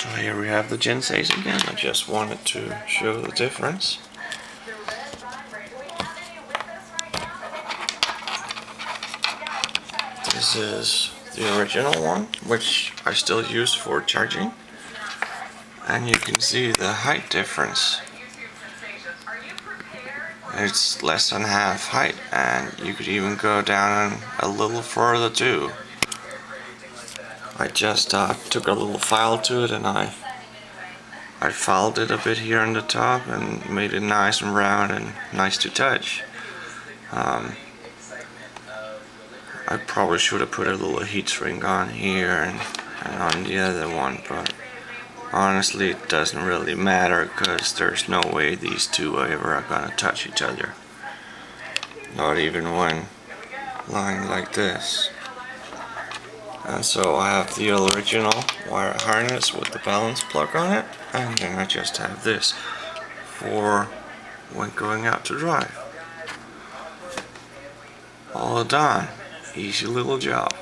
So here we have the Gens again. I just wanted to show the difference. This is the original one, which I still use for charging, and you can see the height difference. It's less than half height, and you could even go down a little further too. I just took a little file to it, and I filed it a bit here on the top and made it nice and round and nice to touch. I probably should have put a little heat shrink on here and on the other one, but honestly it doesn't really matter because there's no way these two ever are gonna touch each other. Not even when lying like this. And so I have the original wire harness with the balance plug on it, and then I just have this for when going out to drive. All done. Easy little job.